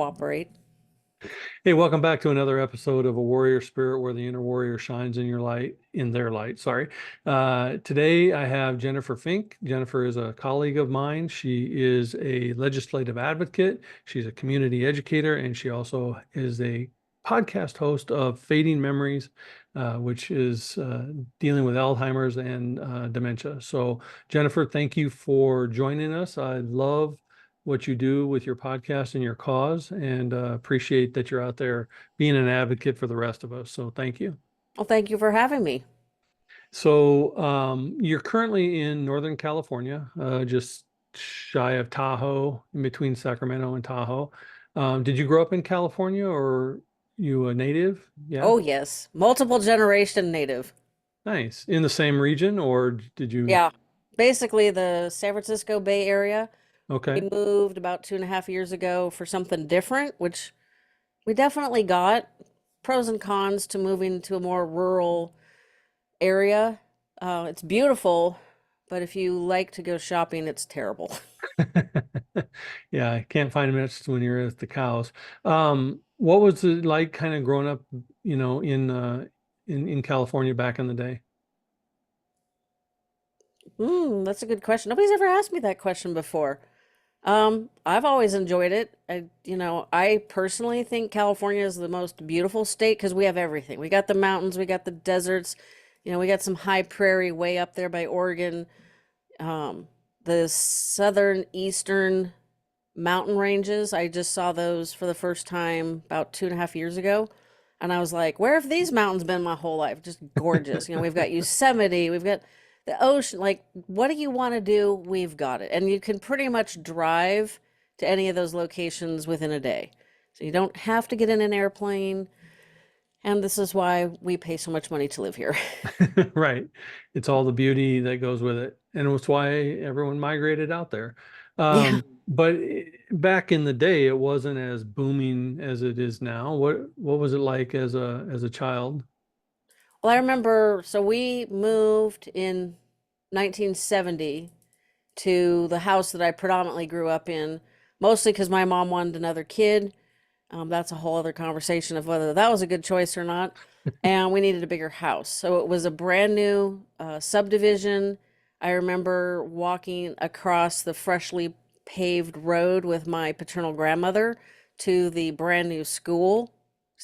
Cooperate. Hey, welcome back to another episode of A Warrior Spirit where the inner warrior shines in your light, in their light, sorry. Today I have Jennifer Fink. Jennifer is a colleague of mine. She is a legislative advocate. She's a community educator, and she also is a podcast host of Fading Memories, which is dealing with Alzheimer's and dementia. So, Jennifer, thank you for joining us. I love what you do with your podcast and your cause, and appreciate that you're out there being an advocate for the rest of us. So thank you. Well, thank you for having me. So you're currently in Northern California, just shy of Tahoe, in between Sacramento and Tahoe. Did you grow up in California, or you a native? Yeah, Oh, yes. Multiple generation native. nice. In the same region, or did you? Yeah. Basically, the San Francisco Bay Area. Okay. We moved about 2.5 years ago for something different, which we definitely got pros and cons to moving to a more rural area. It's beautiful, but if you like to go shopping, it's terrible. Yeah, I can't find minutes when you're at the cows. What was it like kind of growing up, in California back in the day? That's a good question. Nobody's ever asked me that question before. I've always enjoyed it. I personally think California is the most beautiful state because we have everything. We got the mountains, we got the deserts, we got some high prairie way up there by Oregon. Um, the southern eastern mountain ranges, I just saw those for the first time about 2.5 years ago. And I was like, where have these mountains been my whole life? Just gorgeous. We've got Yosemite, we've got the ocean. Like, what do you want to do? We've got it. And you can pretty much drive to any of those locations within a day. So you don't have to get in an airplane. And this is why we pay so much money to live here. Right. It's all the beauty that goes with it. And it's why everyone migrated out there. Yeah. But back in the day, it wasn't as booming as it is now. What was it like as a child? Well, I remember, so we moved in 1970 to the house that I predominantly grew up in, mostly because my mom wanted another kid. That's a whole other conversation of whether that was a good choice or not. And we needed a bigger house. So it was a brand new subdivision. I remember walking across the freshly paved road with my paternal grandmother to the brand new school.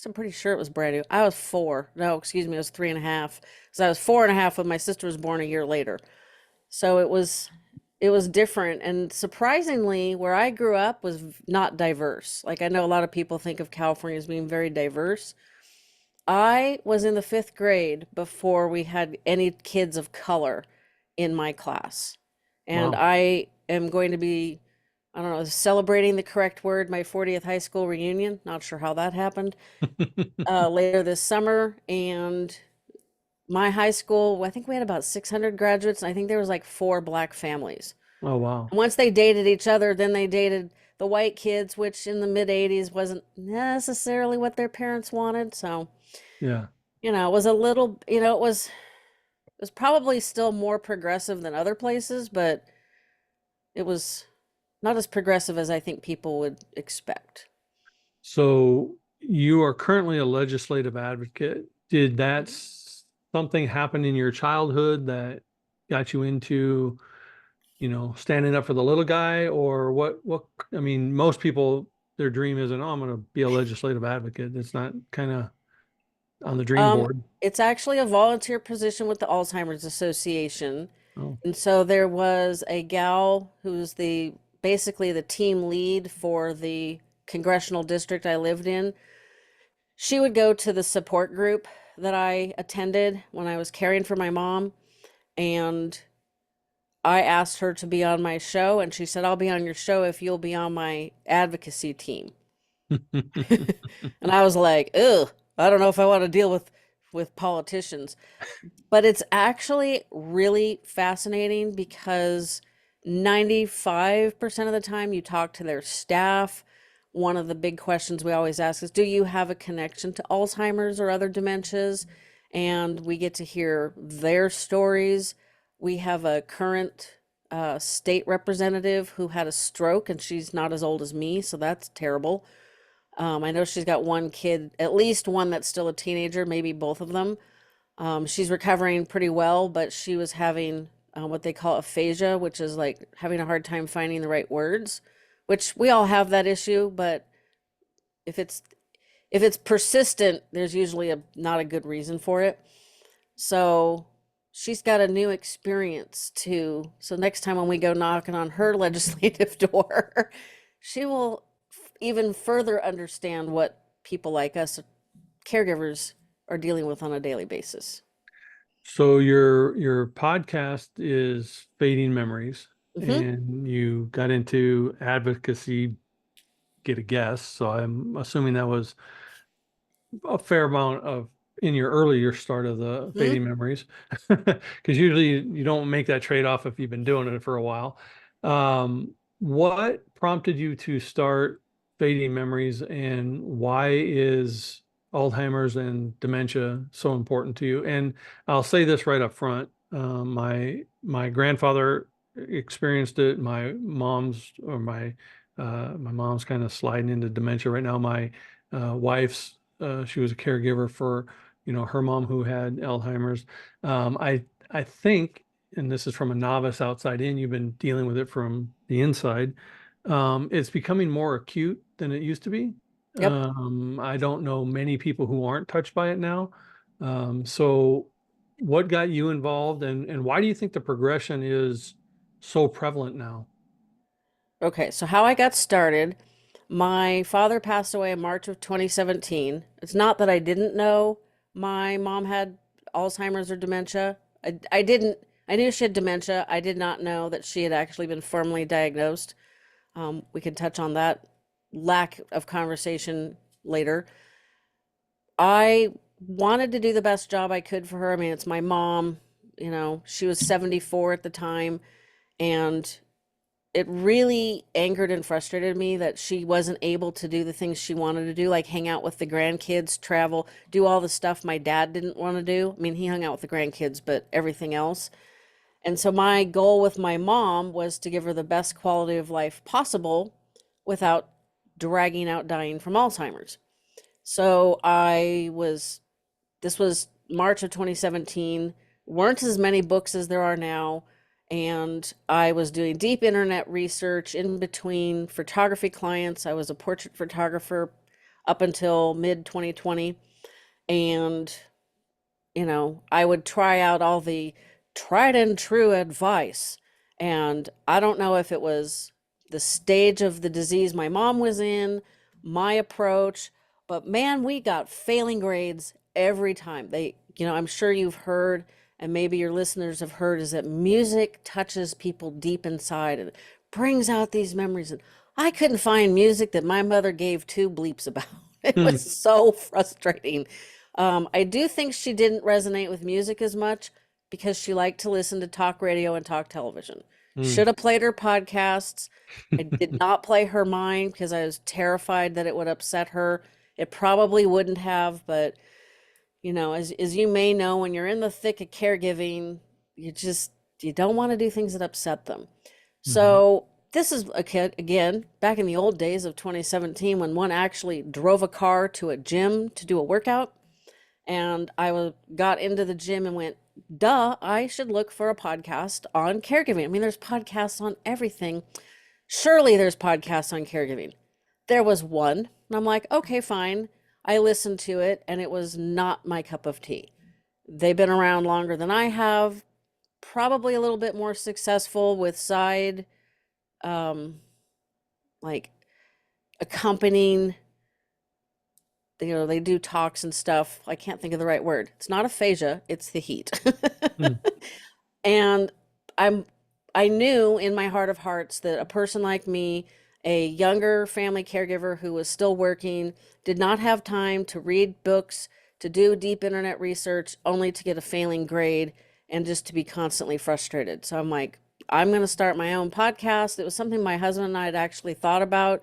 I'm pretty sure it was brand new. I was four. No, excuse me, I was 3.5. So I was 4.5 when my sister was born a year later. So it was different, and surprisingly where I grew up was not diverse. Like, I know a lot of people think of California as being very diverse. I was in the 5th grade before we had any kids of color in my class. And Wow. I am going to be, I don't know, celebrating the correct word, my 40th high school reunion. Not sure how that happened. Later this summer, and my high school, I think we had about 600 graduates, and I think there was like 4 black families. Oh, wow. And once they dated each other, then they dated the white kids, which in the mid 80s wasn't necessarily what their parents wanted. So, Yeah. it was a little, it was probably still more progressive than other places, but it was not as progressive as I think people would expect. So you are currently a legislative advocate. Did something happen in your childhood that got you into, standing up for the little guy, or I mean, most people, their dream isn't, oh, I'm going to be a legislative advocate. It's not kind of on the dream Um, board. it's actually a volunteer position with the Alzheimer's Association. Oh, And so there was a gal who's the basically the team lead for the congressional district I lived in. She would go to the support group that I attended when I was caring for my mom, and I asked her to be on my show, and she said, I'll be on your show if you'll be on my advocacy team. And I was like, ugh, I don't know if I want to deal with politicians. But it's actually really fascinating because 95% of the time you talk to their staff. One of the big questions we always ask is, do you have a connection to Alzheimer's or other dementias? And we get to hear their stories. We have a current state representative who had a stroke, and she's not as old as me, so that's terrible. I know she's got one kid, at least one that's still a teenager, maybe both of them. She's recovering pretty well, but she was having what they call aphasia, which is like having a hard time finding the right words, which we all have that issue, but if it's persistent, there's usually a not a good reason for it. So she's got a new experience too. So next time when we go knocking on her legislative door, she will even further understand what people like us, caregivers, are dealing with on a daily basis. So your podcast is Fading Memories, Hmm. and you got into advocacy, get a guess. So I'm assuming that was a fair amount of in your earlier start of the Hmm. fading memories, because usually you don't make that trade-off if you've been doing it for a while. What prompted you to start fading memories, and why is Alzheimer's and dementia so important to you? And I'll say this right up front. My grandfather experienced it. My mom's kind of sliding into dementia right now. My wife's she was a caregiver for, her mom who had Alzheimer's. I think, and this is from a novice outside in, you've been dealing with it from the inside. It's becoming more acute than it used to be. Yep. I don't know many people who aren't touched by it now. So what got you involved, and why do you think the progression is so prevalent now? Okay, so how I got started, my father passed away in March of 2017. It's not that I didn't know my mom had Alzheimer's or dementia. I didn't, I knew she had dementia. I did not know that she had actually been formally diagnosed. We can touch on that lack of conversation later. I wanted to do the best job I could for her. I mean, it's my mom, she was 74 at the time, and it really angered and frustrated me that she wasn't able to do the things she wanted to do, like hang out with the grandkids, travel, do all the stuff my dad didn't want to do. I mean, he hung out with the grandkids, but everything else. And so my goal with my mom was to give her the best quality of life possible without dragging out dying from Alzheimer's. So this was March of 2017, weren't as many books as there are now. And I was doing deep internet research in between photography clients. I was a portrait photographer up until mid 2020. And, I would try out all the tried and true advice. And I don't know if it was the stage of the disease my mom was in, my approach, but man, we got failing grades every time. I'm sure you've heard, and maybe your listeners have heard, is that music touches people deep inside and brings out these memories. And I couldn't find music that my mother gave two bleeps about. It Hmm, was so frustrating. I do think she didn't resonate with music as much because she liked to listen to talk radio and talk television. hmm. Should have played her podcasts. I did not play her mind because I was terrified that it would upset her. It probably wouldn't have, but as you may know, when you're in the thick of caregiving, you don't want to do things that upset them. Mhm. So this is a kid again back in the old days of 2017 when one actually drove a car to a gym to do a workout, and got into the gym and went, duh, I should look for a podcast on caregiving. I mean, there's podcasts on everything. Surely there's podcasts on caregiving. There was one, and I'm like, okay, fine. I listened to it, and it was not my cup of tea. They've been around longer than I have, probably a little bit more successful with side, um, like accompanying, they do talks and stuff. I can't think of the right word. It's not aphasia, it's the heat. Hmm. And I'm I knew in my heart of hearts that a person like me, a younger family caregiver who was still working, did not have time to read books, to do deep internet research, only to get a failing grade and just to be constantly frustrated. So I'm like, I'm going to start my own podcast. It was something my husband and I had actually thought about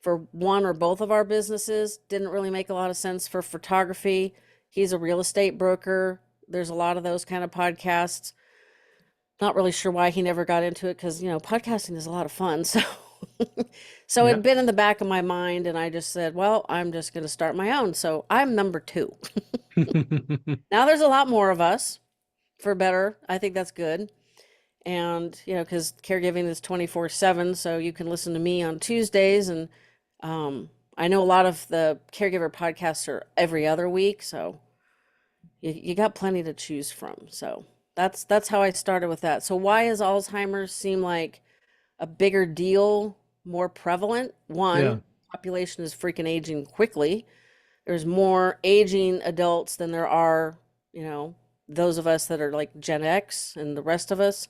for one or both of our businesses. Didn't really make a lot of sense for photography. He's a real estate broker. There's a lot of those kind of podcasts. Not really sure why he never got into it because, podcasting is a lot of fun. So So Yeah. it'd been in the back of my mind, and I just said, well, I'm just going to start my own. So I'm number two. Now there's a lot more of us, for better. I think that's good. And, because caregiving is 24/7, so you can listen to me on Tuesdays. And I know a lot of the caregiver podcasts are every other week. So you got plenty to choose from. So that's how I started with that. So why does Alzheimer's seem like a bigger deal, more prevalent? Yeah. One, population is freaking aging quickly. There's more aging adults than there are, you know, those of us that are like Gen X and the rest of us.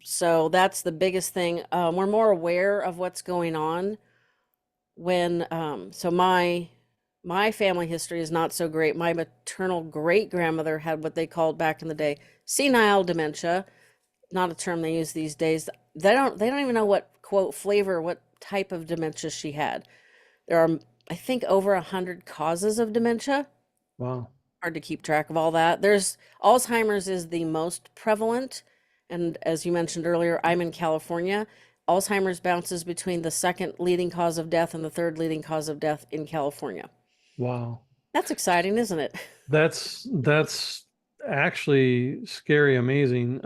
So that's the biggest thing. We're more aware of what's going on when, so my family history is not so great. My maternal great grandmother had what they called back in the day senile dementia, not a term they use these days. They don't even know what quote flavor, what type of dementia she had. There are, I think, over 100 causes of dementia. Wow. Hard to keep track of all that. There's Alzheimer's is the most prevalent, and as you mentioned earlier, I'm in California. Alzheimer's bounces between the second leading cause of death and the third leading cause of death in California. Wow. That's exciting, isn't it? That's actually scary, amazing.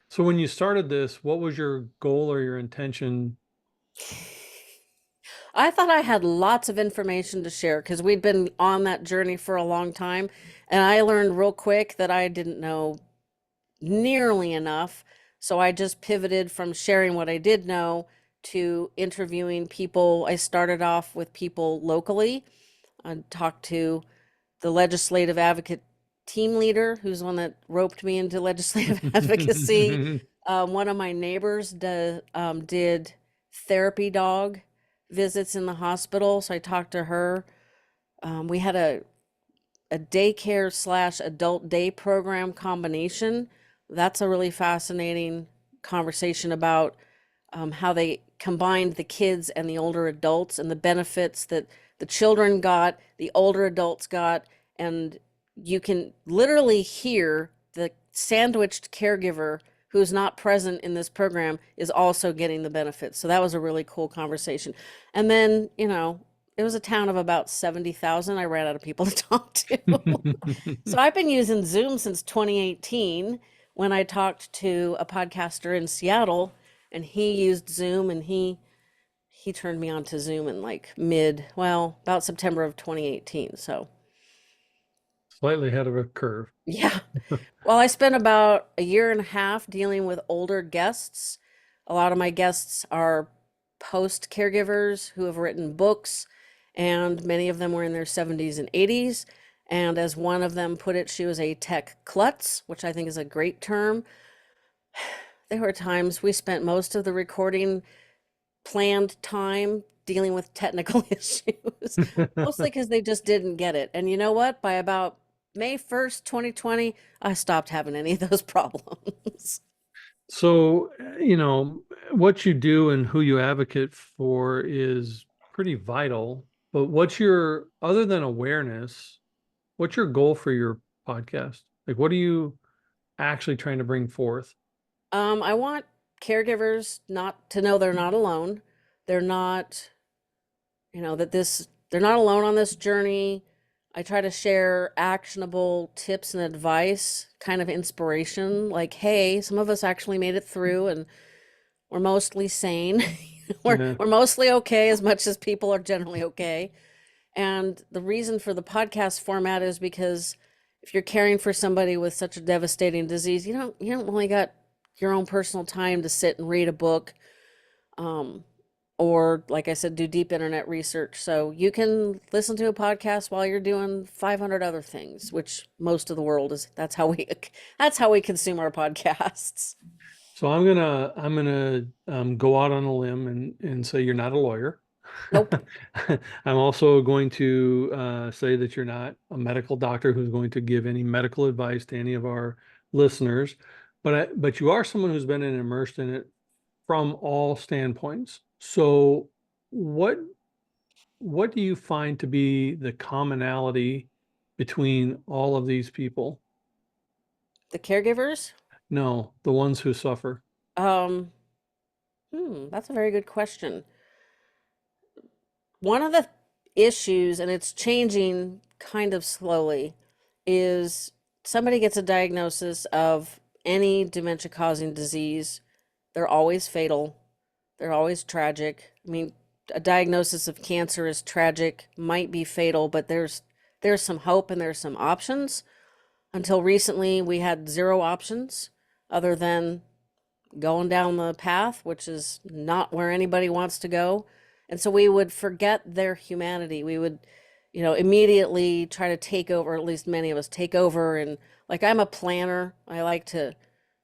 So when you started this, what was your goal or your intention? I thought I had lots of information to share because we'd been on that journey for a long time, and I learned real quick that I didn't know nearly enough. So I just pivoted from sharing what I did know to interviewing people. I started off with people locally. I talked to the legislative advocate team leader, who's the one that roped me into legislative advocacy. One of my neighbors did therapy dog visits in the hospital, so I talked to her. We had a daycare slash adult day program combination. That's a really fascinating conversation about how they combined the kids and the older adults and the benefits that the children got, the older adults got, and you can literally hear the sandwiched caregiver who's not present in this program is also getting the benefits. So that was a really cool conversation. And then, it was a town of about 70,000. I ran out of people to talk to. So I've been using Zoom since 2018 when I talked to a podcaster in Seattle, and he used Zoom, and he turned me on to Zoom in like about September of 2018. So, Slightly ahead of a curve. yeah. Well, I spent about a year and a half dealing with older guests. A lot of my guests are post caregivers who have written books, and many of them were in their 70s and 80s. And as one of them put it, she was a tech klutz, which I think is a great term. There were times we spent most of the recording planned time dealing with technical issues, mostly because they just didn't get it. And you know what? By about May 1st, 2020, I stopped having any of those problems. So, what you do and who you advocate for is pretty vital. But other than awareness, what's your goal for your podcast? Like, what are you actually trying to bring forth? I want caregivers not to know they're not alone. They're not, they're not alone on this journey. I try to share actionable tips and advice, kind of inspiration, like, hey, some of us actually made it through and we're mostly sane. we're Yeah. we're mostly okay as much as people are generally okay. And the reason for the podcast format is because if you're caring for somebody with such a devastating disease, you don't only got your own personal time to sit and read a book, um, or like I said, do deep internet research. So you can listen to a podcast while you're doing 500 other things, which most of the world is. That's how we consume our podcasts. So I'm gonna go out on a limb and say you're not a lawyer. Nope. I'm also going to say that you're not a medical doctor who's going to give any medical advice to any of our listeners, but you are someone who's been immersed in it from all standpoints. So what what do you find to be the commonality between all of these people? The caregivers. No, the ones who suffer. Um, That's a very good question. One of the issues, and it's changing kind of slowly, is somebody gets a diagnosis of any dementia causing disease. They're always fatal, they're always tragic. I mean, a diagnosis of cancer is tragic, might be fatal, but there's some hope and there's some options. Until recently, we had zero options other than going down the path, which is not where anybody wants to go. And so we would forget their humanity. We would, immediately try to take over, at least many of us take over. And like, I'm a planner. I like to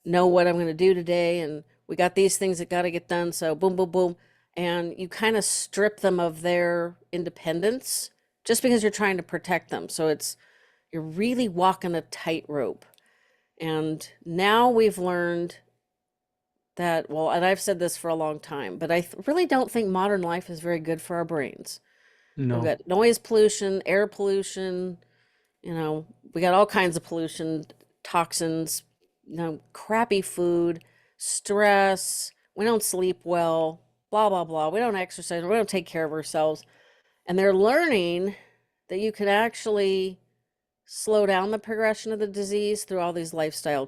know what I'm going to do today. And we got these things that got to get done. So boom, boom, boom. And you kind of strip them of their independence just because you're trying to protect them. So you're really walking a tightrope. And now we've learned that, well, and I've said this for a long time, but really don't think modern life is very good for our brains. We've No. got noise pollution, air pollution, we got all kinds of pollution, toxins, crappy food, stress, we don't sleep well, blah, blah, blah. We don't exercise, we don't take care of ourselves. And they're learning that you can actually slow down the progression of the disease through all these lifestyle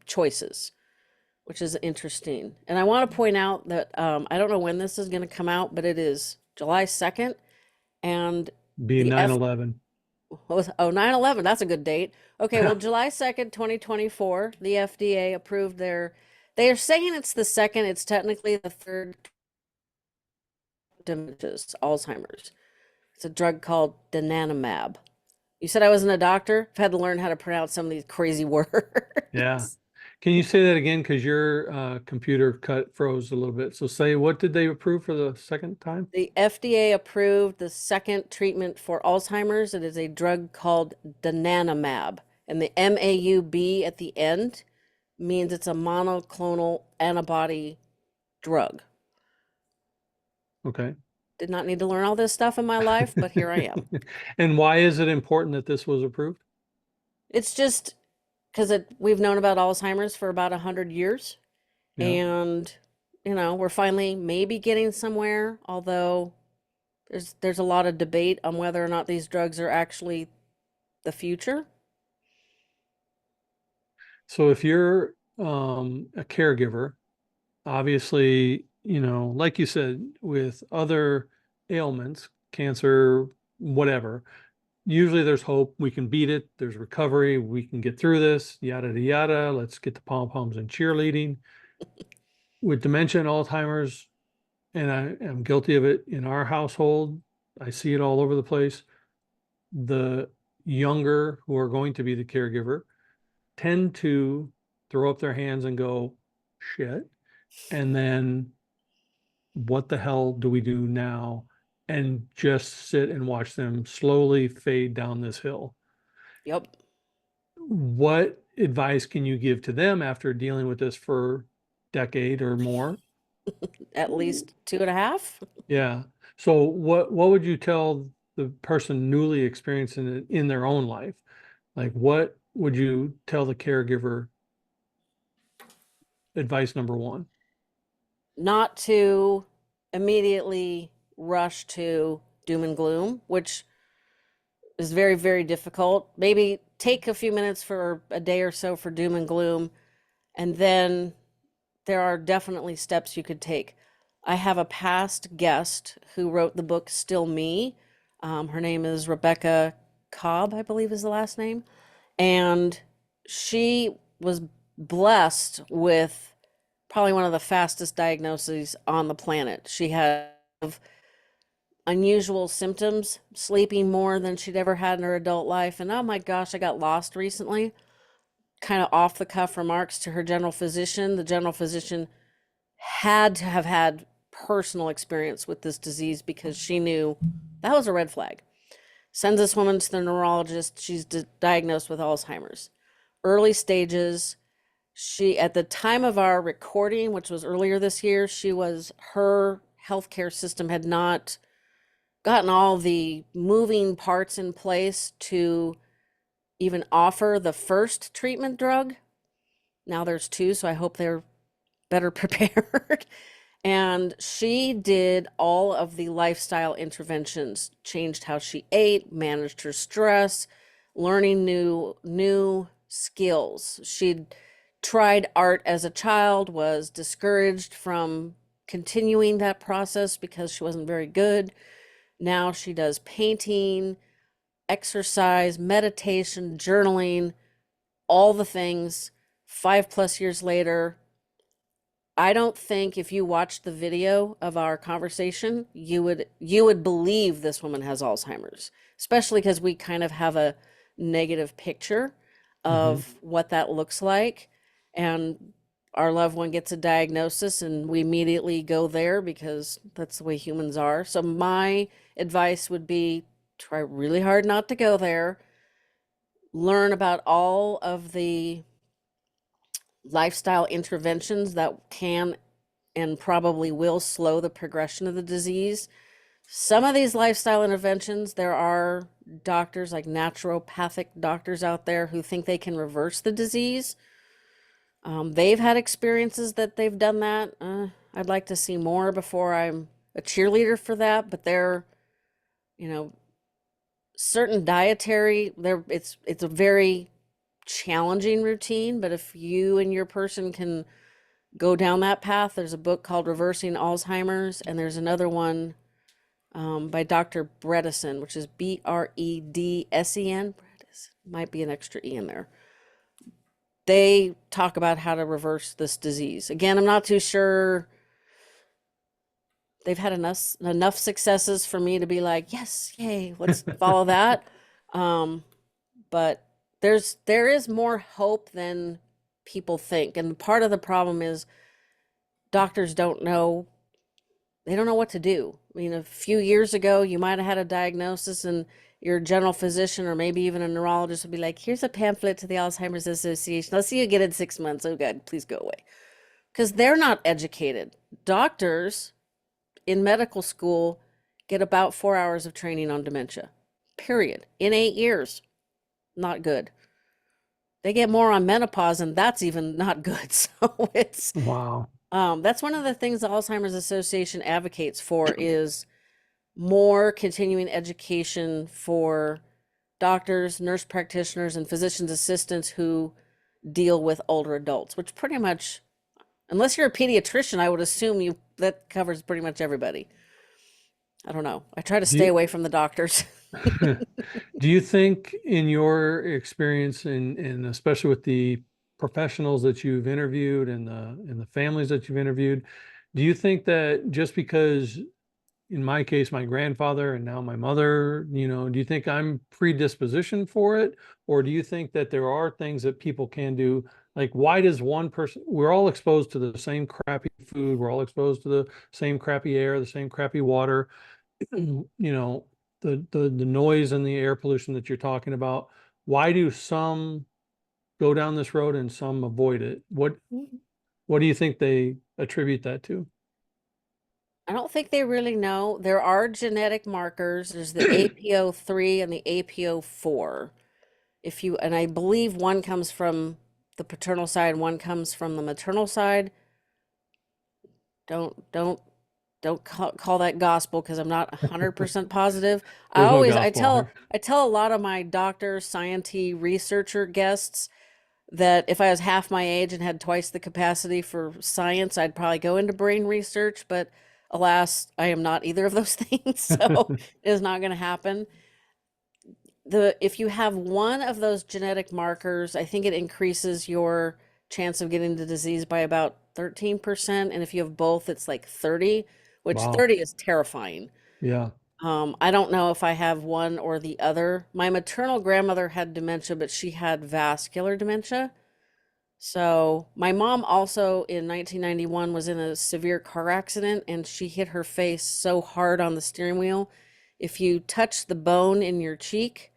choices, which is interesting. And I want to point out that I don't know when this is going to come out, but it is July 2nd. And Be the nine F, 11. what was, oh, 9/11, that's a good date. Okay, well, July 2nd, 2024, the FDA approved they are saying it's the second, it's technically the third dementias, Alzheimer's. It's a drug called donanemab. You said I wasn't a doctor? I've had to learn how to pronounce some of these crazy Yeah. words. Can you say that again? Because your computer froze a little bit. So say, what did they approve for the second time? The FDA approved the second treatment for Alzheimer's. It is a drug called donanemab. And the MAUB at the end means it's a monoclonal antibody drug. Okay. Did not need to learn all this stuff in my life, but here I am. And why is it important that this was approved? It's just because we've known about Alzheimer's for about 100 years. Yeah. And, we're finally maybe getting somewhere, although there's a lot of debate on whether or not these drugs are actually the future. So if you're a caregiver, obviously, like you said, with other ailments, cancer, whatever, usually there's hope. We can beat it. There's recovery. We can get through this, yada, yada, yada. Let's get the pom-poms and cheerleading. With dementia and Alzheimer's, and I am guilty of it in our household, I see it all over the place. The younger who are going to be the caregiver tend to throw up their hands and go, shit. And then what the hell do we do now? And just sit and watch them slowly fade down this hill. Yep. What advice can you give to them after dealing with this for a decade or more? At least two and a half. Yeah. So what would you tell the person newly experiencing it in their own life? Like what would you tell the caregiver advice number one? Not to immediately rush to doom and gloom, which is very, very difficult. Maybe take a few minutes for a day or so for doom and gloom, and then there are definitely steps you could take. I have a past guest who wrote the book Still Me. Her name is Rebecca Cobb, I believe is the last name. And she was blessed with probably one of the fastest diagnoses on the planet. She had unusual symptoms, sleeping more than she'd ever had in her adult life. And oh my gosh, I got lost recently. Kind of off the cuff remarks to her general physician. The general physician had to have had personal experience with this disease because she knew that was a red flag. Sends this woman to the neurologist. She's diagnosed with Alzheimer's. Early stages. At the time of our recording, which was earlier this year, her healthcare system had not gotten all the moving parts in place to even offer the first treatment drug. Now there's two, so I hope they're better prepared. And she did all of the lifestyle interventions, changed how she ate, managed her stress, learning new skills. She'd tried art as a child, was discouraged from continuing that process because she wasn't very good. Now she does painting, exercise, meditation, journaling, all the things. 5+ years later, I don't think if you watched the video of our conversation, you would believe this woman has Alzheimer's, especially because we kind of have a negative picture Hmm. of what that looks like. And our loved one gets a diagnosis and we immediately go there because that's the way humans are. So my advice would be try really hard not to go there, learn about all of the lifestyle interventions that can and probably will slow the progression of the disease. Some of these lifestyle interventions, there are doctors like naturopathic doctors out there who think they can reverse the disease. They've had experiences that they've done that. I'd like to see more before I'm a cheerleader for that, but they're, you know, certain dietary, there it's a very challenging routine, but if you and your person can go down that path, there's a book called Reversing Alzheimer's, and there's another one by Dr. Bredesen, which is Bredsen. Bredesen. Might be an extra E in there. They talk about how to reverse this disease. Again, I'm not too sure they've had enough successes for me to be like, yes, yay, let's follow that. Um, but there is more hope than people think. And part of the problem is doctors they don't know what to do. I mean, a few years ago, you might have had a diagnosis and your general physician or maybe even a neurologist would be like, here's a pamphlet to the Alzheimer's Association. I'll see you get in 6 months. Oh, God, please go away. Because they're not educated. Doctors in medical school get about 4 hours of training on dementia, period, in 8 years. Not good. They get more on menopause, and that's even not good. So Wow. that's one of the things the Alzheimer's Association advocates for is more continuing education for doctors, nurse practitioners, and physician's assistants who deal with older adults, which pretty much, unless you're a pediatrician, I would assume you that covers pretty much everybody. I don't know. I try to Do stay you, away from the doctors. do you think in your experience and especially with the professionals that you've interviewed and the families that you've interviewed, do you think that just because in my case, my grandfather and now my mother, do you think I'm predispositioned for it? Or do you think that there are things that people can do? Like, why does one person, we're all exposed to the same crappy food, we're all exposed to the same crappy air, the same crappy water, you know, the noise and the air pollution that you're talking about. Why do some go down this road and some avoid it? What do you think they attribute that to? I don't think they really know. There are genetic markers. There's the APO3 and the APO4. If you, and I believe one comes from the paternal side, one comes from the maternal side. Don't call that gospel because I'm not 100% positive. There's no gospel here. I tell a lot of my doctor, scientist, researcher guests that if I was half my age and had twice the capacity for science, I'd probably go into brain research, but alas, I am not either of those things, so it is not going to happen. If you have one of those genetic markers, I think it increases your chance of getting the disease by about 13%. And if you have both, it's like 30, which Wow. 30 is terrifying. Yeah. I don't know if I have one or the other. My maternal grandmother had dementia, but she had vascular dementia. So my mom also in 1991 was in a severe car accident and she hit her face so hard on the steering wheel. If you touch the bone in your cheek,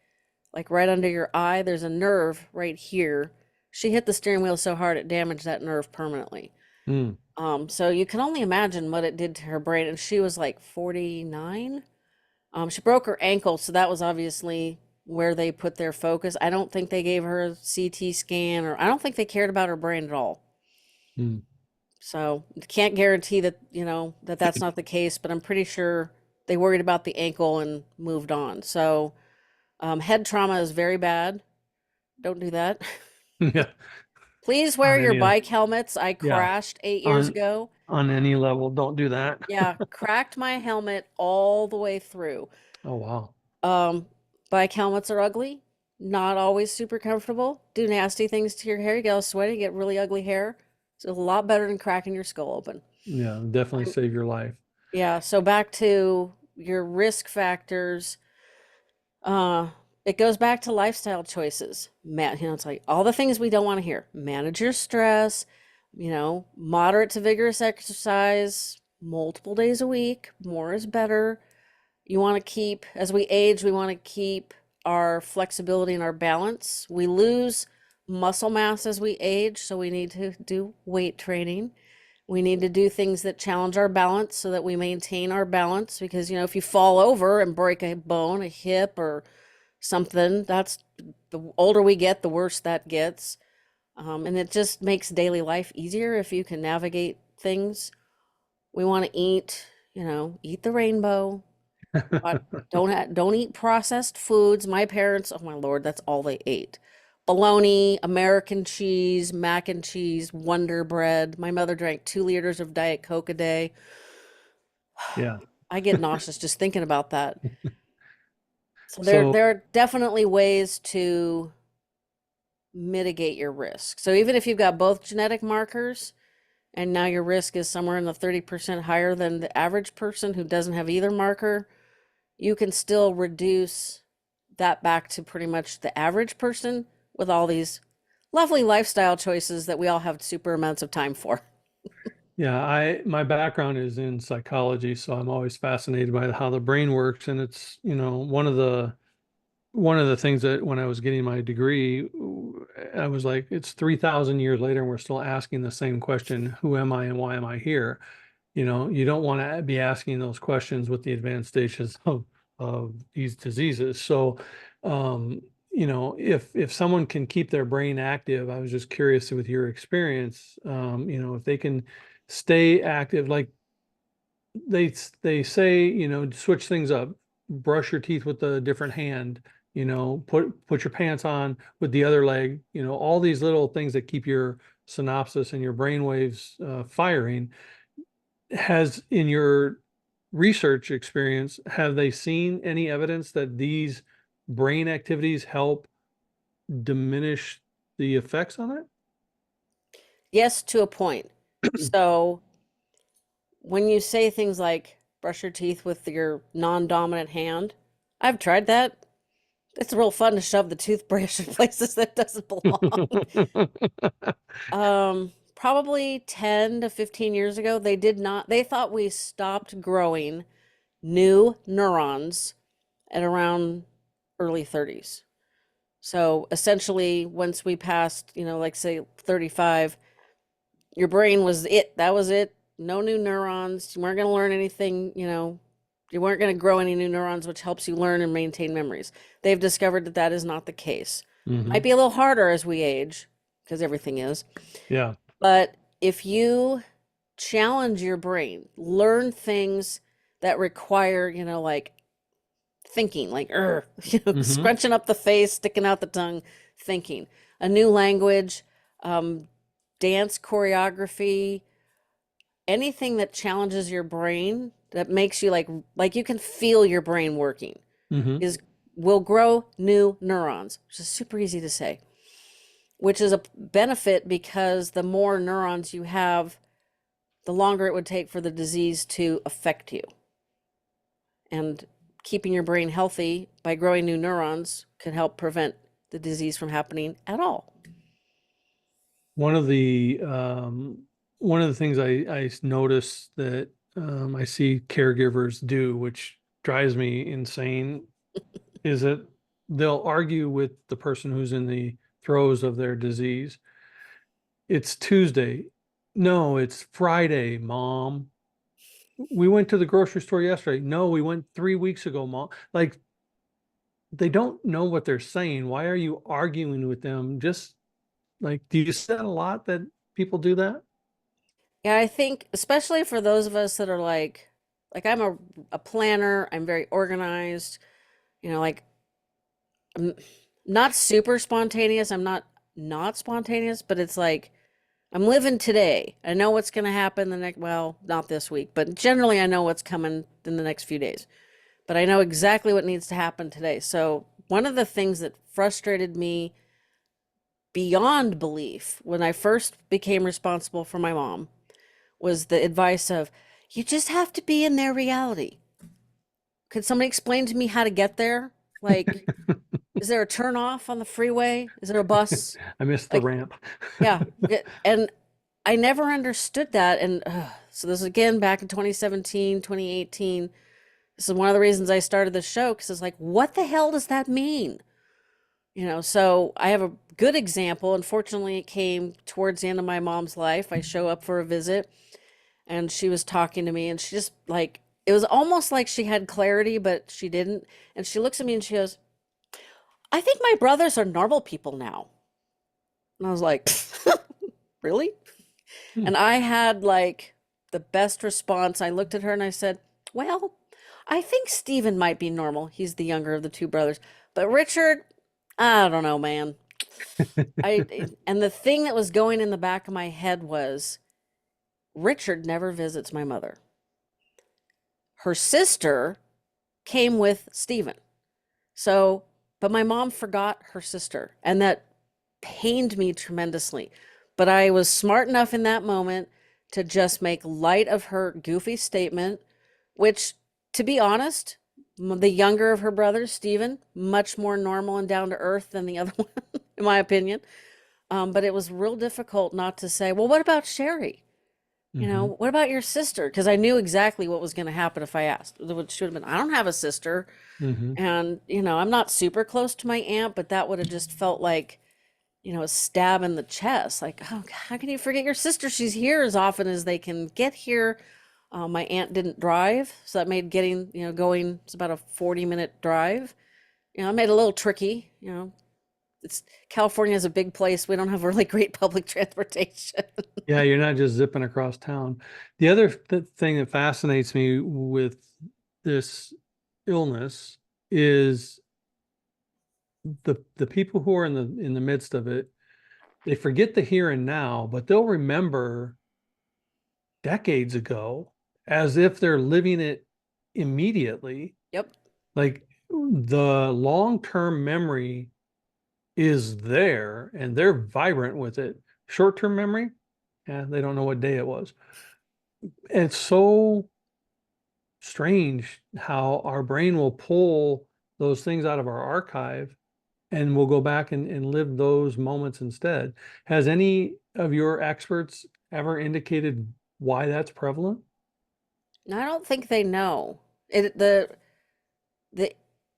like right under your eye, there's a nerve right here. She hit the steering wheel so hard it damaged that nerve permanently. Mm. So you can only imagine what it did to her brain. And she was like 49. She broke her ankle, so that was obviously where they put their focus. I don't think they gave her a CT scan, or I don't think they cared about her brain at all. Mm. So can't guarantee that, that that's not the case, but I'm pretty sure they worried about the ankle and moved on. So head trauma is very bad. Don't do that. Yeah. Please wear On your any, bike helmets. I yeah. crashed 8 years On ago. on any level, don't do that. Yeah, cracked my helmet all the way through. Oh, wow. Um, Bike helmets are ugly, not always super comfortable, do nasty things to your hair. You get all sweaty, get really ugly hair. It's a lot better than cracking your skull open. Yeah, definitely Um, save your life. yeah, so back to your risk factors. Uh, it goes back to lifestyle choices. It's like all the things we don't want to hear. Manage your stress, moderate to vigorous exercise, multiple days a week. More is better. You want to keep, as we age, we want to keep our flexibility and our balance. We lose muscle mass as we age, so we need to do weight training. We need to do things that challenge our balance so that we maintain our balance because, if you fall over and break a bone, a hip or something, that's the older we get, the worse that gets. And it just makes daily life easier if you can navigate things. We want to eat, eat the rainbow. What? Don't eat processed foods. My parents, oh my Lord, that's all they ate. Bologna, American cheese, mac and cheese, Wonder Bread. My mother drank 2 liters of Diet Coke a day. Yeah. I get nauseous just thinking about that. So there So, there are definitely ways to mitigate your risk. So even if you've got both genetic markers and now your risk is somewhere in the 30% higher than the average person who doesn't have either marker, you can still reduce that back to pretty much the average person with all these lovely lifestyle choices that we all have super amounts of time for. yeah, my background is in psychology, so I'm always fascinated by how the brain works. And it's, one of the things that when I was getting my degree, I was like, it's 3,000 years later, and we're still asking the same question, who am I and why am I here? You don't want to be asking those questions with the advanced stages of these diseases. So, if someone can keep their brain active, I was just curious with your experience, if they can stay active, like they say, switch things up, brush your teeth with a different hand, put your pants on with the other leg, all these little things that keep your synapses and your brain waves firing. Has in your research experience, have they seen any evidence that these brain activities help diminish the effects on it? Yes, to a point. So when you say things like brush your teeth with your non-dominant hand, I've tried that. It's real fun to shove the toothbrush in places that doesn't belong. Probably 10 to 15 years ago, they thought we stopped growing new neurons at around early 30s. So essentially, once we passed, like say 35, your brain was it. That was it. No new neurons. You weren't going to learn anything, you weren't going to grow any new neurons, which helps you learn and maintain memories. They've discovered that that is not the case. Might Hmm. be a little harder as we age, because everything is. Yeah. But if you challenge your brain, learn things that require, like thinking, like Hmm. scrunching up the face, sticking out the tongue, thinking. A new language, um, dance choreography, anything that challenges your brain that makes you like you can feel your brain working Hmm. is will grow new neurons, which is super easy to say, which is a benefit because the more neurons you have, the longer it would take for the disease to affect you. And keeping your brain healthy by growing new neurons can help prevent the disease from happening at all. One of the one of the things I notice that I see caregivers do, which drives me insane, is that they'll argue with the person who's in the throes of their disease. It's Tuesday. No, it's Friday, Mom. We went to the grocery store yesterday. No, we went 3 weeks ago, Mom. Like they don't know what they're saying. Why are you arguing with them? Just like, do you see that a lot that people do that? Yeah, I think especially for those of us that are like I'm a planner, I'm very organized, like I'm not super spontaneous. I'm not spontaneous, but it's like I'm living today. I know what's going to happen the next, well, not this week, but generally I know what's coming in the next few days. But I know exactly what needs to happen today. So, one of the things that frustrated me beyond belief when I first became responsible for my mom was the advice of, you just have to be in their reality. Could somebody explain to me how to get there? Like, is there a turn off on the freeway? Is there a bus? I missed the Like, ramp. yeah. And I never understood that. And so this is again back in 2017, 2018. This is one of the reasons I started the show because it's like, what the hell does that mean? So I have a good example. Unfortunately, it came towards the end of my mom's life. I show up for a visit and she was talking to me and she just like, it was almost like she had clarity, but she didn't. And she looks at me and she goes, I think my brothers are normal people now. And I was like, really? Hmm. And I had like the best response. I looked at her and I said, well, I think Steven might be normal. He's the younger of the two brothers. But Richard, I don't know, man. And the thing that was going in the back of my head was Richard never visits my mother. Her sister came with Steven. So, but my mom forgot her sister, and that pained me tremendously. But I was smart enough in that moment to just make light of her goofy statement, which, to be honest, the younger of her brothers, Steven, much more normal and down to earth than the other one, in my opinion. But it was real difficult not to say, well, what about Sherry? Hmm. What about your sister? Because I knew exactly what was going to happen if I asked. It should have been, I don't have a sister. Hmm. And, I'm not super close to my aunt, but that would have just felt like, a stab in the chest. Like, oh, how can you forget your sister? She's here as often as they can get here. My aunt didn't drive, so that made getting, going, it's about a 40-minute drive. It made it a little tricky. It's California is a big place. We don't have really great public transportation. Yeah, you're not just zipping across town. The other thing that fascinates me with this illness is the people who are in the midst of it, they forget the here and now, but they'll remember decades ago as if they're living it immediately. Yep. Like the long-term memory is there and they're vibrant with it. Short-term memory, yeah, they don't know what day it was. It's so strange how our brain will pull those things out of our archive and we'll go back and live those moments instead. Has any of your experts ever indicated why that's prevalent? I don't think they know. The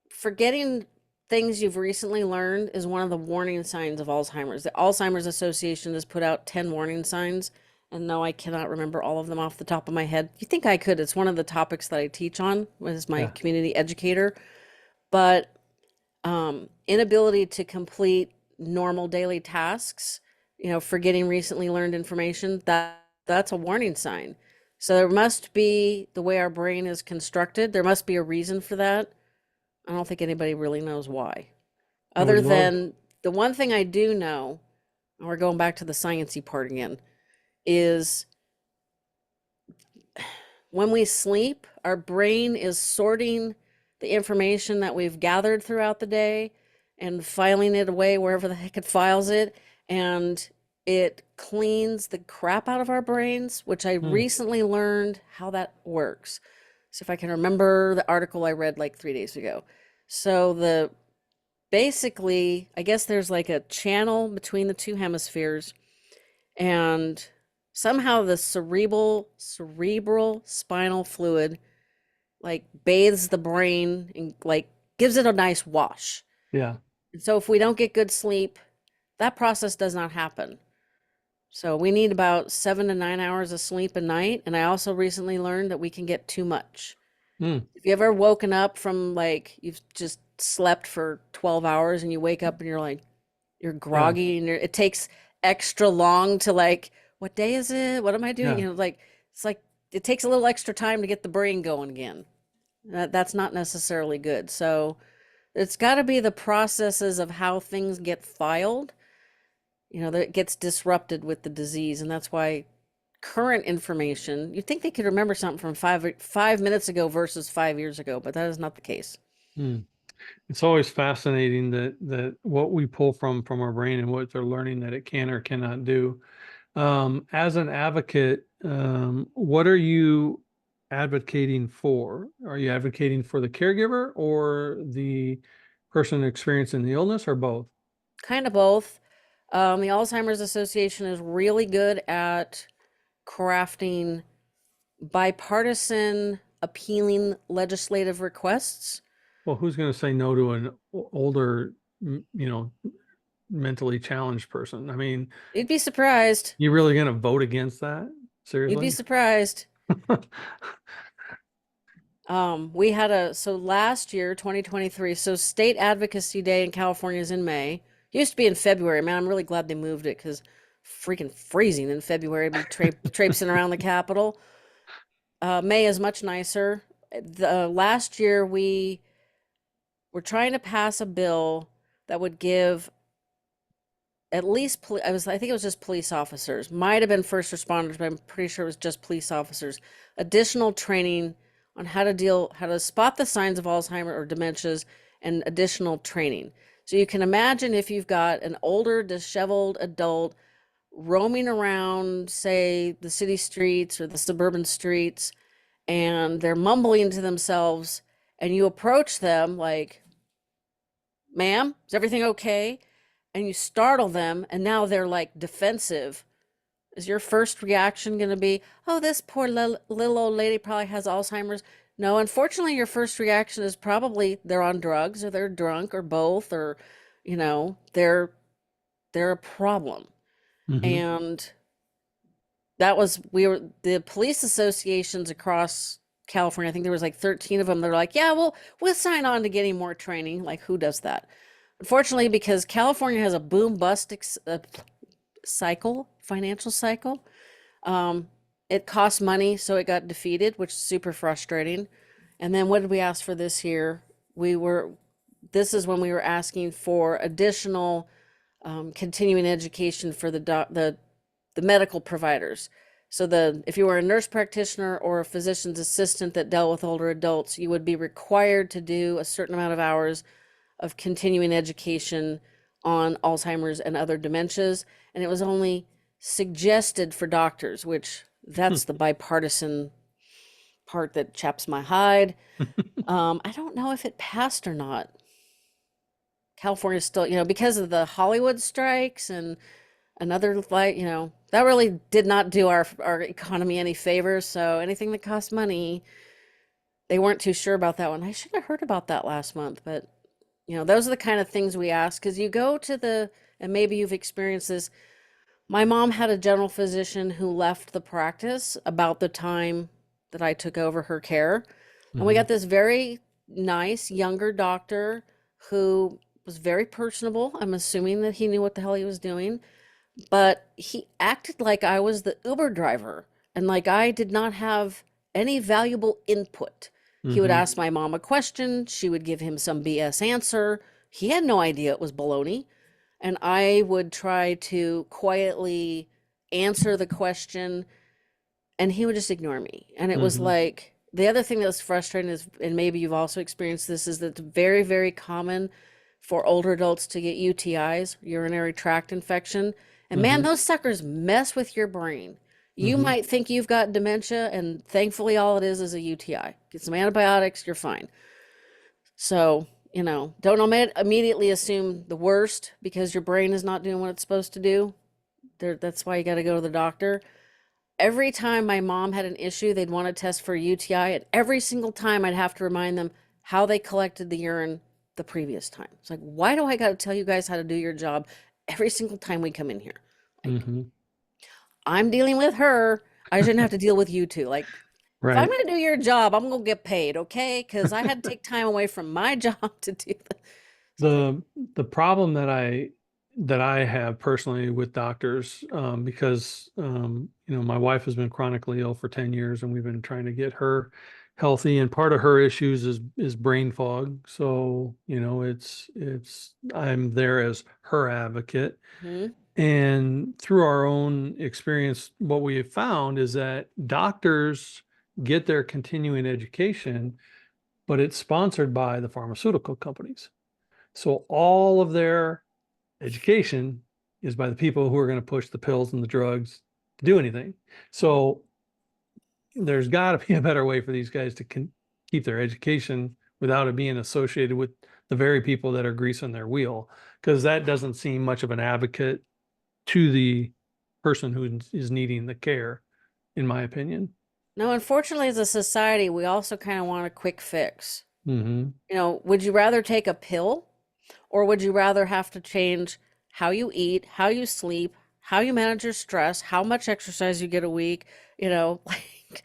forgetting things you've recently learned is one of the warning signs of Alzheimer's. The Alzheimer's Association has put out 10 warning signs, and no, I cannot remember all of them off the top of my head. You think I could? It's one of the topics that I teach on as my Yeah. community educator. But inability to complete normal daily tasks, forgetting recently learned information, that's a warning sign. So there must be the way our brain is constructed. There must be a reason for that. I don't think anybody really knows why. I would Other love, than the one thing I do know, and we're going back to the sciencey part again, is when we sleep, our brain is sorting the information that we've gathered throughout the day and filing it away wherever the heck it files it. And it cleans the crap out of our brains, which I hmm, recently learned how that works. So if I can remember the article I read like 3 days ago. So basically, I guess there's like a channel between the two hemispheres and somehow the cerebral spinal fluid like bathes the brain and like gives it a nice wash. yeah. And so if we don't get good sleep, that process does not happen. So we need about 7 to 9 hours of sleep a night. And I also recently learned that we can get too much. Hmm. If you ever woken up from like you've just slept for 12 hours and you wake up and you're like you're Yeah. groggy and it takes extra long to like what day is it? What am I doing? Yeah. You know, like it's like it takes a little extra time to get the brain going again. That's not necessarily good. So it's got to be the processes of how things get filed, you know, that gets disrupted with the disease. And that's why current information, you'd think they could remember something from 5 minutes ago versus 5 years ago, but that is not the case. Hmm. It's always fascinating that what we pull from our brain and what they're learning that it can or cannot do. As an advocate, what are you advocating for? Are you advocating for the caregiver or the person experiencing the illness, or both? Kind of both. The Alzheimer's Association is really good at crafting bipartisan, appealing legislative requests. Well, who's going to say no to an older, mentally challenged person? I mean, You'd be surprised. you really going to vote against that? You'd be Seriously? surprised. So last year, 2023, so State Advocacy Day in California is in May. Used to be in February. Man, I'm really glad they moved it because freaking freezing in February to be traipsing around the Capitol. May is much nicer. The last year we were trying to pass a bill that would give at least I think it was just police officers. Might have been first responders, but I'm pretty sure it was just police officers. Additional training on how to spot the signs of Alzheimer or dementias, and additional training. So you can imagine if you've got an older, disheveled adult roaming around, say, the city streets or the suburban streets, and they're mumbling to themselves, and you approach them like, ma'am, is everything okay? And you startle them, and now they're like defensive. Is your first reaction going to be, oh, this poor little old lady probably has Alzheimer's? No, unfortunately, your first reaction is probably they're on drugs or they're drunk or both, or, you know, they're a problem. Hmm. And the police associations across California, I think there was like 13 of them. They're like, yeah, well, we'll sign on to getting more training. Like, who does that? Unfortunately, because California has a boom bust cycle, financial cycle, um, it costs money, so it got defeated, which is super frustrating. And then what did we ask for this year? We were, this is when we were asking for additional continuing education for the medical providers. So if you were a nurse practitioner or a physician's assistant that dealt with older adults, you would be required to do a certain amount of hours of continuing education on Alzheimer's and other dementias. And it was only suggested for doctors, which that's the bipartisan part that chaps my hide. I don't know if it passed or not. California still, because of the Hollywood strikes and another, like, that really did not do our economy any favors. So anything that costs money, they weren't too sure about that one. I should have heard about that last month, but those are the kind of things we ask, because you go to and maybe you've experienced this. My mom had a general physician who left the practice about the time that I took over her care. And we Hmm. got this very nice younger doctor who was very personable. I'm assuming that he knew what the hell he was doing, but he acted like I was the Uber driver and like I did not have any valuable input. He would Hmm. ask my mom a question, she would give him some BS answer. He had no idea it was baloney, and I would try to quietly answer the question, and he would just ignore me. And it was Hmm. like, the other thing that was frustrating is, and maybe you've also experienced this, is that it's very, very common for older adults to get UTIs, urinary tract infection. And man, Hmm. those suckers mess with your brain. You Hmm. might think you've got dementia, and thankfully, all it is a UTI. Get some antibiotics, you're fine. So, don't immediately assume the worst because your brain is not doing what it's supposed to do. That's why you got to go to the doctor. Every time my mom had an issue, they'd want to test for UTI, and every single time I'd have to remind them how they collected the urine the previous time. It's like, why do I got to tell you guys how to do your job every single time we come in here? Like, Hmm. I'm dealing with her. I shouldn't have to deal with you two. Like, if I'm Right. going to do your job, I'm going to get paid, okay? Because I had to take time away from my job to do that. So it's like, The problem that that I have personally with doctors, because my wife has been chronically ill for 10 years, and we've been trying to get her healthy. And part of her issues is brain fog. So, it's I'm there as her advocate. Hmm. And through our own experience, what we have found is that doctors get their continuing education, but it's sponsored by the pharmaceutical companies. So all of their education is by the people who are going to push the pills and the drugs to do anything. So there's got to be a better way for these guys to keep their education without it being associated with the very people that are greasing their wheel, because that doesn't seem much of an advocate to the person who is needing the care, in my opinion. No, unfortunately, as a society, we also kind of want a quick fix. Hmm. Would you rather take a pill, or would you rather have to change how you eat, how you sleep, how you manage your stress, how much exercise you get a week? Like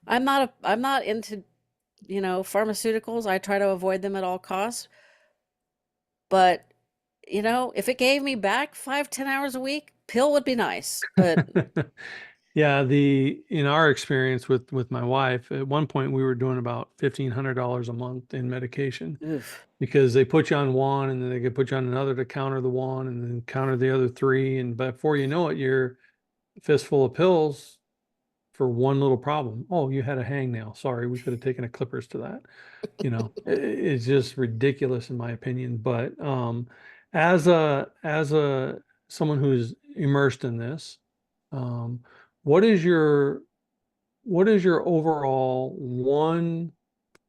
I'm not into, pharmaceuticals. I try to avoid them at all costs. But, if it gave me back 5, 10 hours a week, pill would be nice. But Yeah, the in our experience with my wife, at one point we were doing about $1,500 a month in medication, oof. because they put you on one and then they could put you on another to counter the one and then counter the other three. And before you know it, you're a fistful of pills for one little problem. Oh, you had a hangnail. Sorry, we could have taken a clippers to that. It's just ridiculous in my opinion. But as a someone who's immersed in this, um, what is your overall one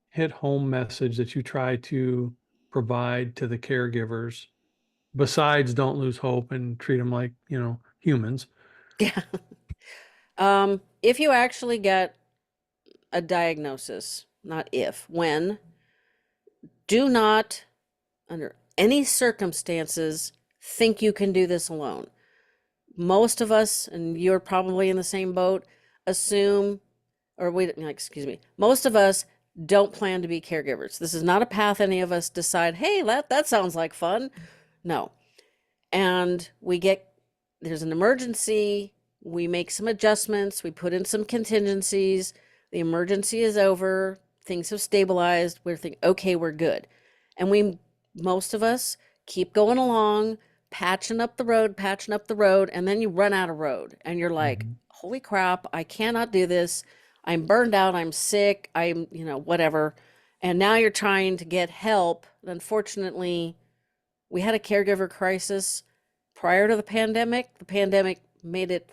hit home message that you try to provide to the caregivers, besides don't lose hope and treat them like, humans? Yeah. If you actually get a diagnosis, not if, when, do not, under any circumstances, think you can do this alone. Most of us, and you're probably in the same boat, assume, or we, excuse me, most of us don't plan to be caregivers. This is not a path any of us decide, hey, that sounds like fun. No. And there's an emergency, we make some adjustments, we put in some contingencies, the emergency is over, things have stabilized, we're thinking, okay, we're good. And most of us keep going along, patching up the road, and then you run out of road and you're like, Mhm. holy crap, I cannot do this. I'm burned out, I'm sick, I'm, whatever. And now you're trying to get help. Unfortunately, we had a caregiver crisis prior to the pandemic. The pandemic made it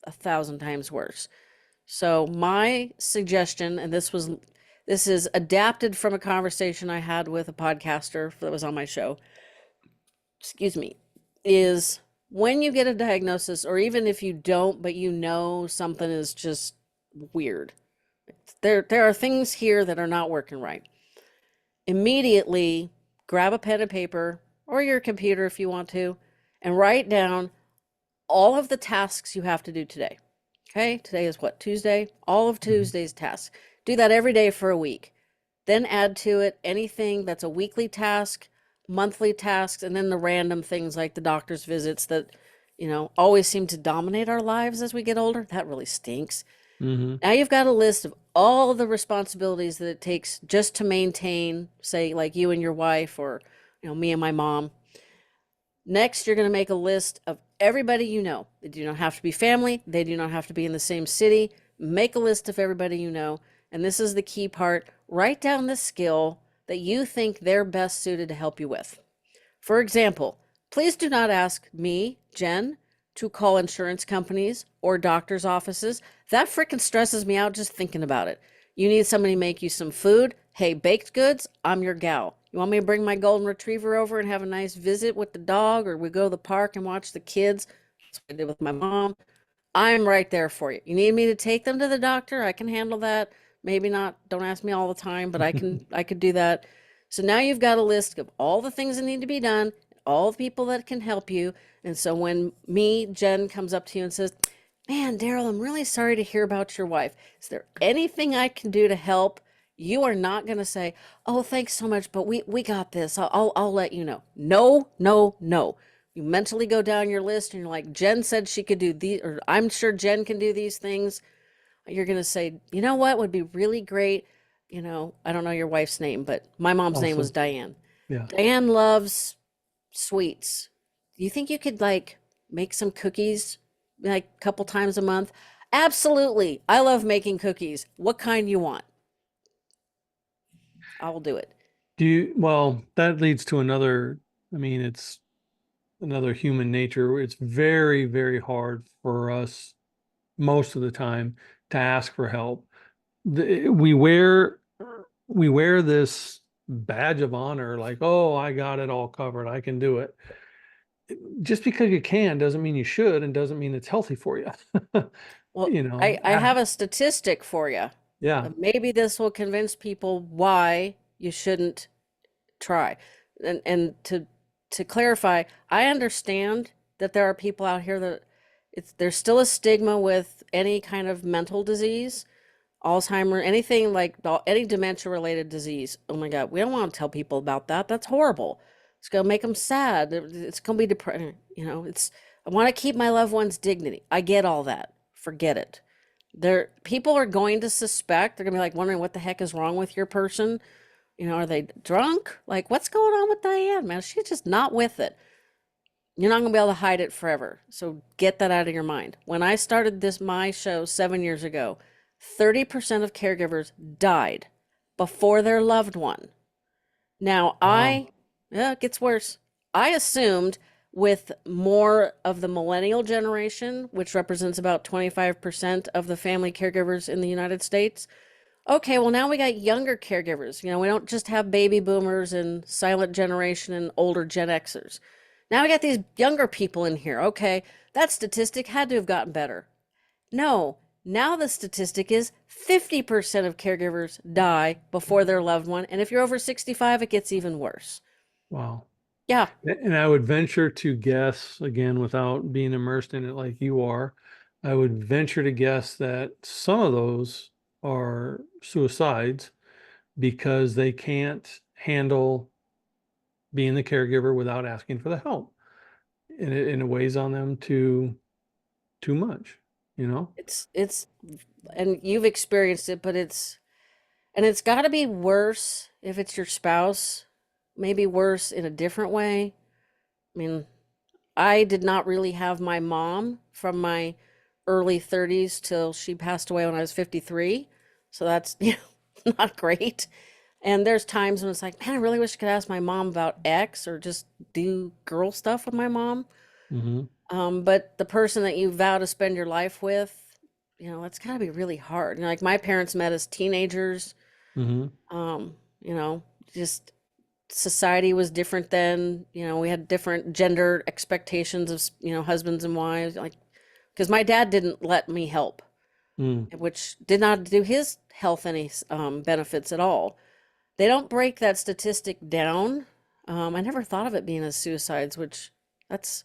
1,000 times worse. So my suggestion, and this is adapted from a conversation I had with a podcaster that was on my show, excuse me, is when you get a diagnosis, or even if you don't, but something is just weird. There are things here that are not working right. Immediately grab a pen and paper or your computer if you want to, and write down all of the tasks you have to do today. Okay, today is what, Tuesday? All of Mhm. Tuesday's tasks. Do that every day for a week. Then add to it anything that's a weekly task, monthly tasks, and then the random things like the doctor's visits that, always seem to dominate our lives as we get older. That really stinks. Mhm. Now you've got a list of all the responsibilities that it takes just to maintain, say, like you and your wife, or, me and my mom. Next, you're going to make a list of everybody you know. They do not have to be family, they do not have to be in the same city. Make a list of everybody you know. And this is the key part, write down the skill that you think they're best suited to help you with. For example, please do not ask me, Jen, to call insurance companies or doctor's offices. That freaking stresses me out just thinking about it. You need somebody to make you some food. Hey, baked goods, I'm your gal. You want me to bring my golden retriever over and have a nice visit with the dog, or we go to the park and watch the kids? That's what I did with my mom. I'm right there for you. You need me to take them to the doctor? I can handle that. Maybe not, don't ask me all the time, but I could do that. So now you've got a list of all the things that need to be done, all the people that can help you. And so when Jen comes up to you and says, "Man, Daryl, I'm really sorry to hear about your wife. Is there anything I can do to help?" You are not going to say, "Oh, thanks so much, but we got this. I'll let you know." No, no, no. you mentally go down your list and you're like, Jen said she could do these, or I'm sure Jen can do these things. You're going to say, you know what would be really great? I don't know your wife's name, but my mom's name was Awesome. Diane. Yeah. Diane loves sweets. Do you think you could like make some cookies like a couple times a month? Absolutely. I love making cookies. What kind you want? I will do it. Well, that leads to another, I mean, it's another human nature. It's very, very hard for us most of the time to ask for help. The, we wear this badge of honor, like, oh, I got it all covered. I can do it. Just because you can doesn't mean you should, and doesn't mean it's healthy for you. Well, I have a statistic for you. Yeah. Maybe this will convince people why you shouldn't try. And to clarify, I understand that there are people out here that there's still a stigma with any kind of mental disease, Alzheimer, anything like any dementia related disease. Oh my God, we don't want to tell people about that. That's horrible. It's going to make them sad. It's going to be depressing. I want to keep my loved one's dignity. I get all that. Forget it. People are going to suspect, they're going to be like wondering what the heck is wrong with your person. Are they drunk? Like, what's going on with Diane, man? She's just not with it. You're not going to be able to hide it forever. So get that out of your mind. When I started my show 7 years ago, 30% of caregivers died before their loved one. Now, Wow. yeah, it gets worse. I assumed with more of the millennial generation, which represents about 25% of the family caregivers in the United States, okay, well, now we got younger caregivers. We don't just have baby boomers and silent generation and older Gen Xers. Now we got these younger people in here. Okay, that statistic had to have gotten better. No, now the statistic is 50% of caregivers die before their loved one. And if you're over 65, it gets even worse. Wow. Yeah, And I would venture to guess, again, without being immersed in it like you are, I would venture to guess that some of those are suicides because they can't handle being the caregiver without asking for the help. And it weighs on them too much, you know? it's, and you've experienced it, but it's got to be worse if it's your spouse, maybe worse in a different way. I mean, I did not really have my mom from my early 30s till she passed away when I was 53. So that's, not great. And there's times when it's like, man, I really wish I could ask my mom about X or just do girl stuff with my mom. Mm-hmm. But the person that you vow to spend your life with, it's gotta be really hard. Like my parents met as teenagers. Mm-hmm. Um, you know, just society was different then. We had different gender expectations of, husbands and wives. Like, because my dad didn't let me help, Mm. which did not do his health any benefits at all. They don't break that statistic down. I never thought of it being as suicides, which that's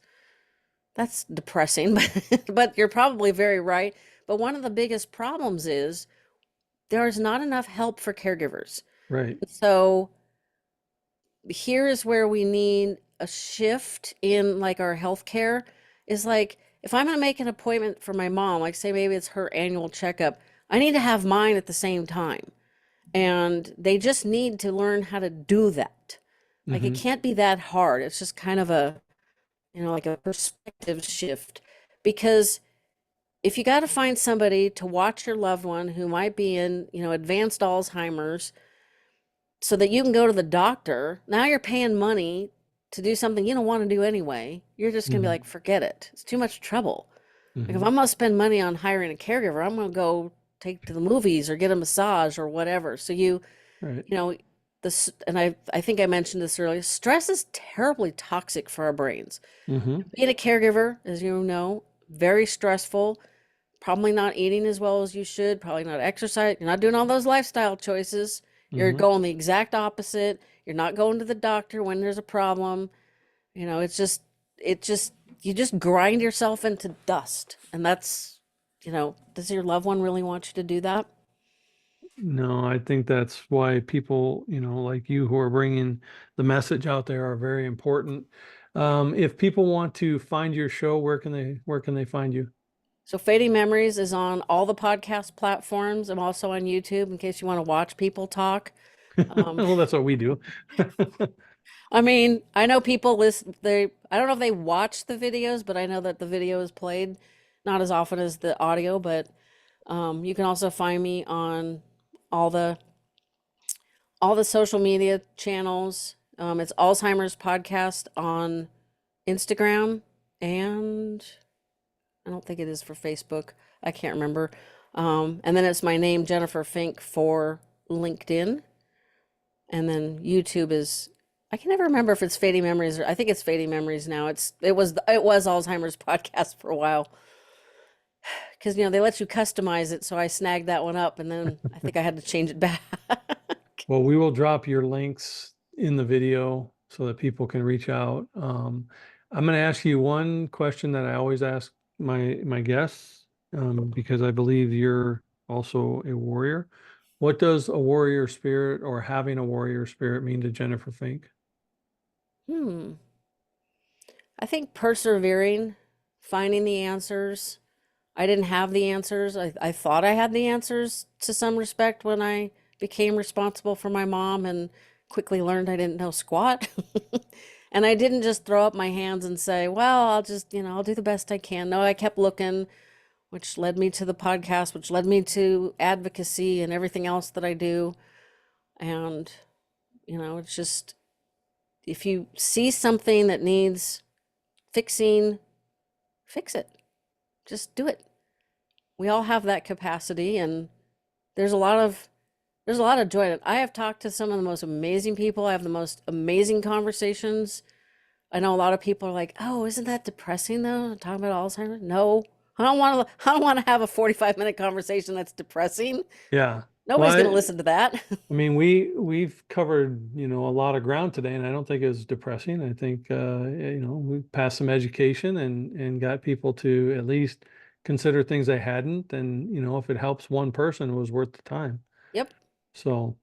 that's depressing, but you're probably very right. But one of the biggest problems is there is not enough help for caregivers. Right. So here is where we need a shift in like our healthcare is like if I'm going to make an appointment for my mom, like say maybe it's her annual checkup, I need to have mine at the same time. And they just need to learn how to do that. Like it Mm-hmm. can't be that hard. It's just kind of like a perspective shift. Because if you got to find somebody to watch your loved one who might be in, advanced Alzheimer's so that you can go to the doctor, now you're paying money to do something you don't want to do anyway. You're just going to be Mm-hmm. like, forget it. It's too much trouble. Like if Mm-hmm. I'm going to spend money on hiring a caregiver, I'm going to go take to the movies or get a massage or whatever. So Right. you know, this, and I think I mentioned this earlier, stress is terribly toxic for our brains. Mm-hmm. Being a caregiver, as you know, very stressful, probably not eating as well as you should, probably not exercise. You're not doing all those lifestyle choices. You're Mm-hmm. going the exact opposite. You're not going to the doctor when there's a problem. It just, you just grind yourself into dust. And does your loved one really want you to do that? No, I think that's why people, like you who are bringing the message out there are very important. If people want to find your show, where can they find you? So Fading Memories is on all the podcast platforms. I'm also on YouTube in case you want to watch people talk. Um, Well, that's what we do. I mean, I know people listen, I don't know if they watch the videos, but I know that the video is played not as often as the audio, but you can also find me on all the all the social media channels. It's Alzheimer's podcast on Instagram, and I don't think it is for Facebook. I can't remember. And then it's my name, Jennifer Fink, for LinkedIn. And then YouTube is, I can never remember if it's Fading Memories or I think it's Fading Memories now. It was Alzheimer's podcast for a while because they let you customize it, so I snagged that one up and then I think I had to change it back. Well, we will drop your links in the video so that people can reach out. I'm going to ask you one question that I always ask my guests, because I believe you're also a warrior. What does a warrior spirit or having a warrior spirit mean to Jennifer Fink? Hmm. I think persevering, finding the answers. I didn't have the answers. I thought I had the answers to some respect when I became responsible for my mom and quickly learned I didn't know squat. And I didn't just throw up my hands and say, well, I'll just, I'll do the best I can. No, I kept looking, which led me to the podcast, which led me to advocacy and everything else that I do. And, it's just if you see something that needs fixing, fix it. Just do it. We all have that capacity, and there's a lot of there's a lot of joy in it. I have talked to some of the most amazing people. I have the most amazing conversations. I know a lot of people are like, "Oh, isn't that depressing though? Talking about Alzheimer's?" No. I don't want to have a 45-minute conversation that's depressing. Yeah. Well, Nobody's going to listen to that. I mean, we've covered, a lot of ground today, and I don't think it's depressing. I think, we passed some education and got people to at least consider things they hadn't, and if it helps one person, it was worth the time. Yep. So,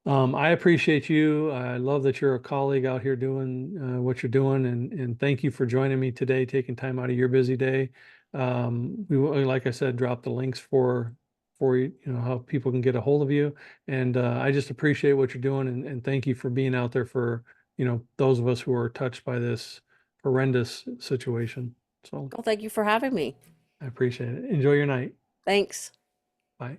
I appreciate you. I love that you're a colleague out here doing what you're doing, and thank you for joining me today, taking time out of your busy day. We will, like I said, drop the links for you, how people can get a hold of you. And I just appreciate what you're doing, and thank you for being out there for those of us who are touched by this horrendous situation. So Well, thank you for having me. I appreciate it. Enjoy your night. Thanks. Bye.